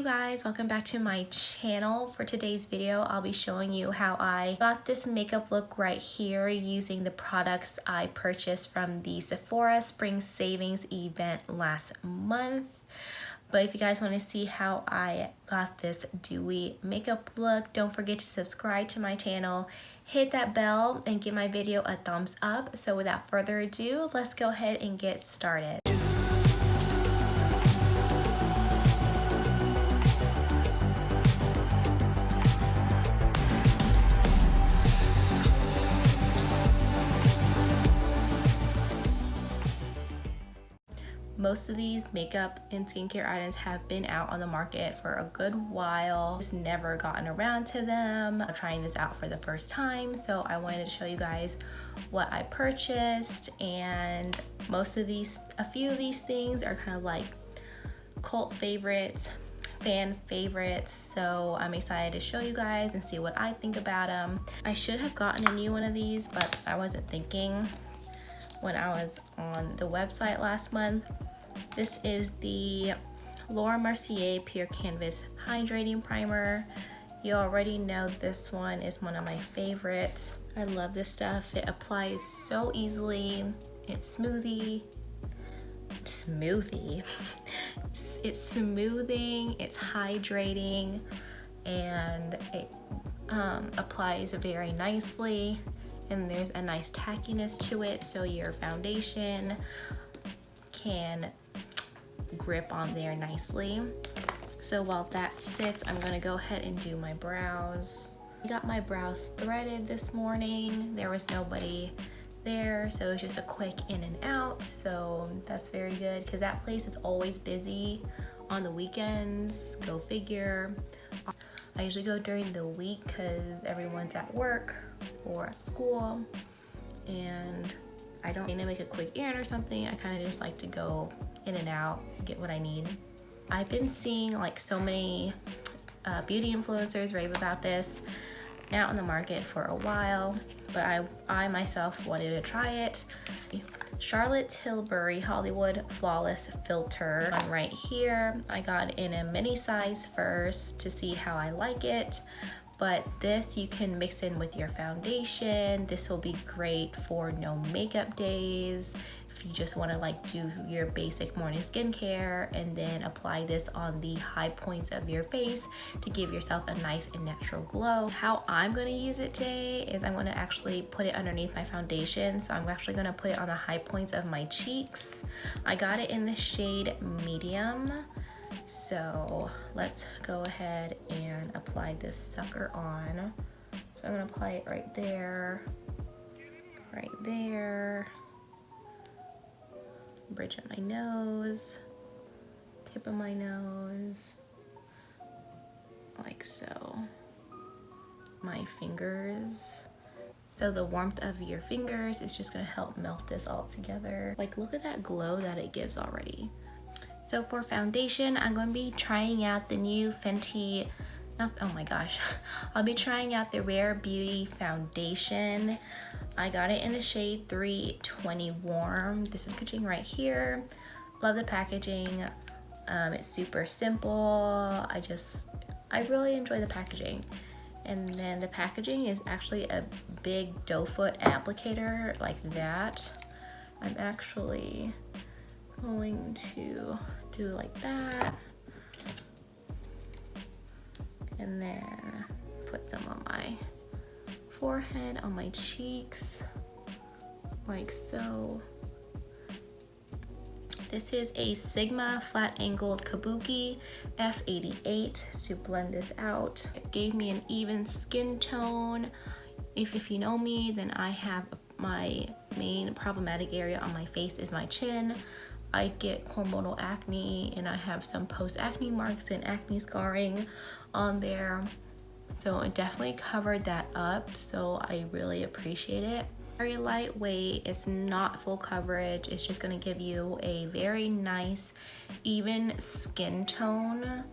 Hey guys, welcome back to my channel. For today's video, I'll be showing you how I got this makeup look right here using the products I purchased from the Sephora Spring Savings event last month. But if you guys want to see how I got this dewy makeup look, don't forget to subscribe to my channel, hit that bell, and give my video a thumbs up. So without further ado, let's go ahead and get started. Most of these makeup and skincare items have been out on the market for a good while. Just never gotten around to them. I'm trying this out for the first time, so I wanted to show you guys what I purchased. And a few of these things are kind of like cult favorites, fan favorites, so I'm excited to show you guys and see what I think about them. I should have gotten a new one of these, but I wasn't thinking when I was on the website last month. This is the Mercier Pure Canvas Hydrating Primer. You already know this one is one of my favorites. I love this stuff. It applies so easily. It's smoothing, it's smoothing, it's hydrating, and it applies very nicely. And there's a nice tackiness to it, so your foundation can grip on there nicely. So while that sits, I'm gonna go ahead and do my brows. I got my brows threaded this morning. There was nobody there, so it was just a quick in and out, so that's very good because that place is always busy on the weekends. Go figure. I usually go during the week because everyone's at work or at school, and I don't need to make a quick errand or something. I kind of just like to go in and out, get what I need. I've been seeing like so many beauty influencers rave about this, out on the market for a while, but I myself wanted to try it. Charlotte Tilbury Hollywood Flawless Filter one right here. I got in a mini size first to see how I like it, but this you can mix in with your foundation. This will be great for no makeup days. If you just want to like do your basic morning skincare and then apply this on the high points of your face to give yourself a nice and natural glow. How I'm going to use it today is I'm going to actually put it underneath my foundation. So I'm actually going to put it on the high points of my cheeks. I got it in the shade medium. So let's go ahead and apply this sucker on. So I'm going to apply it right there, bridge of my nose, tip of my nose, like so. My fingers. So the warmth of your fingers is just gonna help melt this all together. Like, look at that glow that it gives already. So for foundation, I'm gonna be trying out the new Fenty, I'll be trying out the Rare Beauty foundation. I got it in the shade 320 Warm. This is packaging right here. Love the packaging. It's super simple. I really enjoy the packaging. And then the packaging is actually a big doe foot applicator like that. I'm actually going to do like that. And then put some on my forehead, on my cheeks, like so. This is a Sigma flat angled Kabuki F88 to blend this out. It gave me an even skin tone. If you know me, then I have my main problematic area on my face is my chin. I get hormonal acne and I have some post-acne marks and acne scarring on there. So it definitely covered that up, so I really appreciate it. Very lightweight, it's not full coverage. It's just gonna give you a very nice, even skin tone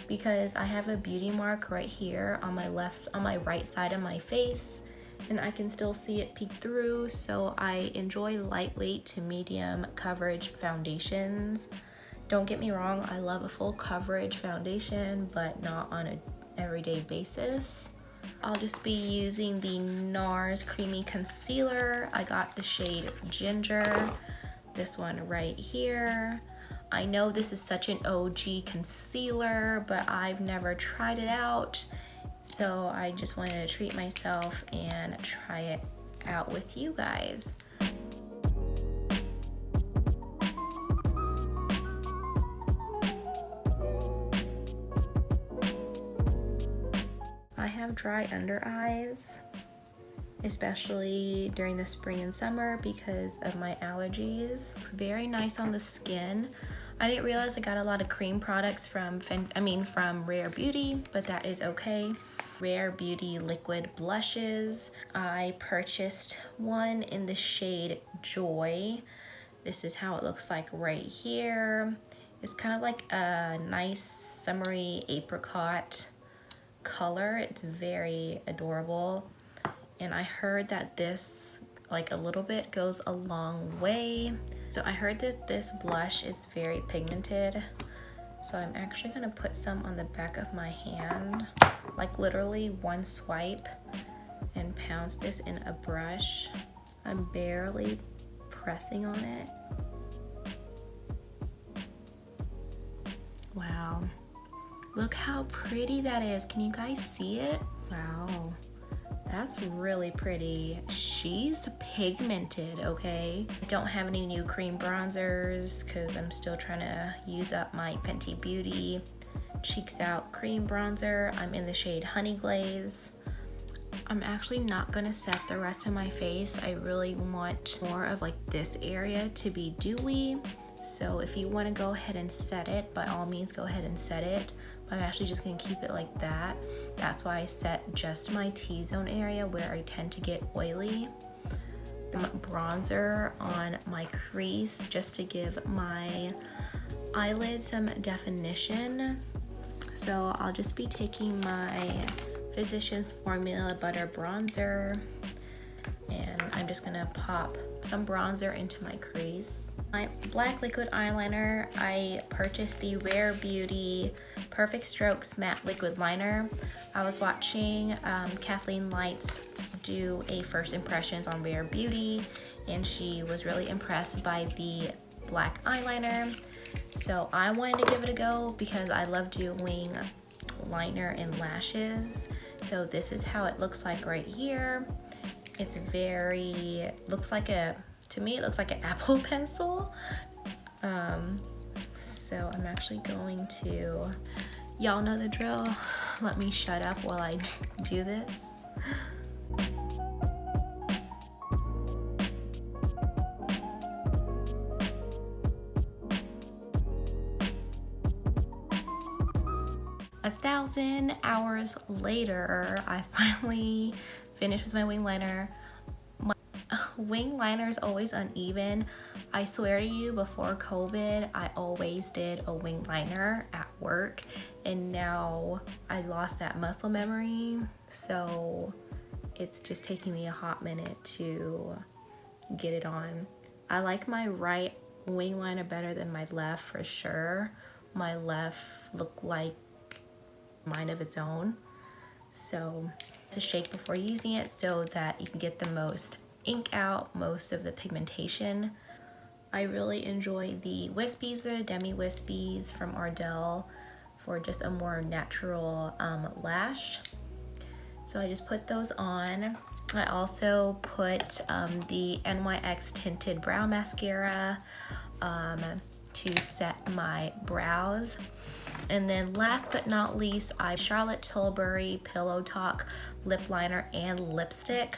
because I have a beauty mark right here on my right side of my face. And I can still see it peek through, so I enjoy lightweight to medium coverage foundations. Don't get me wrong, I love a full coverage foundation, but not on an everyday basis. I'll just be using the NARS Creamy Concealer. I got the shade Ginger, this one right here. I know this is such an OG concealer, but I've never tried it out. So I just wanted to treat myself and try it out with you guys. I have dry under eyes, especially during the spring and summer because of my allergies. It's very nice on the skin. I didn't realize I got a lot of cream products from Rare Beauty, but that is okay. Rare Beauty liquid blushes. I purchased one in the shade Joy. This is how it looks like right here. It's kind of like a nice summery apricot color. It's very adorable. And I heard that this, like, a little bit goes a long way. So I heard that this blush is very pigmented. So I'm actually gonna put some on the back of my hand, like literally one swipe, and pounce this in a brush. I'm barely pressing on it. Wow. Look how pretty that is. Can you guys see it? Wow, that's really pretty. She's pigmented, okay? I don't have any new cream bronzers because I'm still trying to use up my Fenty Beauty Cheeks Out cream bronzer. I'm in the shade Honey Glaze. I'm actually not gonna set the rest of my face. I really want more of like this area to be dewy. So if you want to go ahead and set it, by all means go ahead and set it. But I'm actually just going to keep it like that. That's why I set just my T-zone area where I tend to get oily. The bronzer on my crease just to give my eyelid some definition. So I'll just be taking my Physicians Formula Butter Bronzer, and I'm just going to pop some bronzer into my crease. My black liquid eyeliner, I purchased the Rare Beauty Perfect Strokes Matte Liquid Liner. I was watching Kathleen Lights do a first impressions on Rare Beauty, and she was really impressed by the black eyeliner. So I wanted to give it a go because I love doing liner and lashes. So this is how it looks like right here. It's very, looks like to me it looks like an Apple pencil. So I'm actually going to, y'all know the drill, let me shut up while I do this. A 1,000 hours later, I finally finished with my wing liner. My wing liner is always uneven. I swear to you, before COVID, I always did a wing liner at work, and now I lost that muscle memory, so it's just taking me a hot minute to get it on. I like my right wing liner better than my left for sure. My left looked like mind of its own, so to shake before using it so that you can get the most ink out, most of the pigmentation. I really enjoy the Wispies, the Demi Wispies from Ardell, for just a more natural lash. So I just put those on. I also put the NYX Tinted Brow Mascara to set my brows. And then last but not least, I Charlotte Tilbury Pillow Talk lip liner and lipstick.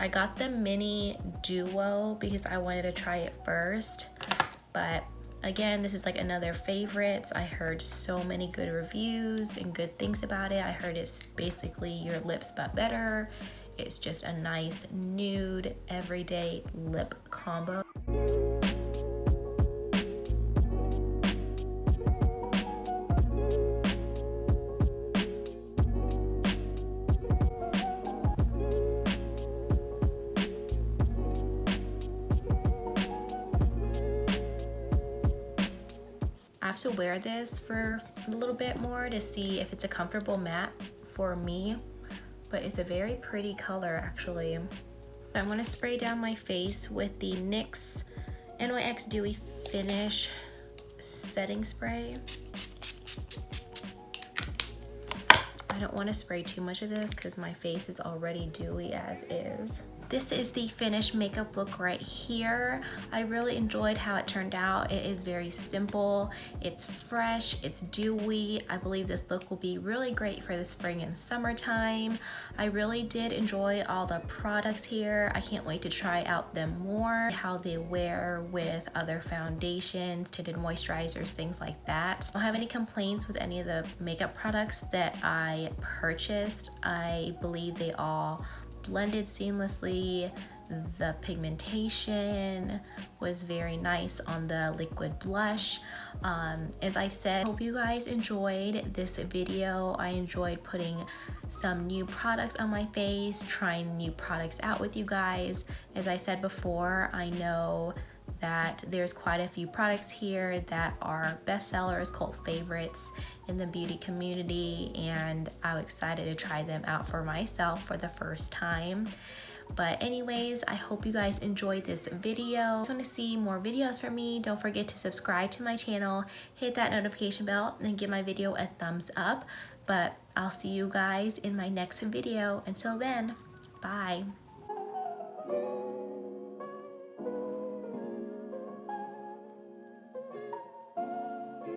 I got the mini duo because I wanted to try it first, but again, this is like another favorites. I heard so many good reviews and good things about it. I heard it's basically your lips but better. It's just a nice nude everyday lip combo. to wear this for a little bit more to see if it's a comfortable matte for me, but it's a very pretty color actually. I want to spray down my face with the NYX NYX Dewy Finish setting spray. I don't want to spray too much of this because my face is already dewy as is. This is the finished makeup look right here. I really enjoyed how it turned out. It is very simple, it's fresh, it's dewy. I believe this look will be really great for the spring and summertime. I really did enjoy all the products here. I can't wait to try out them more, how they wear with other foundations, tinted moisturizers, things like that. I don't have any complaints with any of the makeup products that I purchased. I believe they all blended seamlessly. The pigmentation was very nice on the liquid blush. As I've said, I hope you guys enjoyed this video. I enjoyed putting some new products on my face, trying new products out with you guys. As I said before, I know that there's quite a few products here that are bestsellers, cult favorites in the beauty community, and I'm excited to try them out for myself for the first time. But anyways, I hope you guys enjoyed this video. If you want to see more videos from me, don't forget to subscribe to my channel, hit that notification bell, and give my video a thumbs up. But I'll see you guys in my next video. Until then, bye.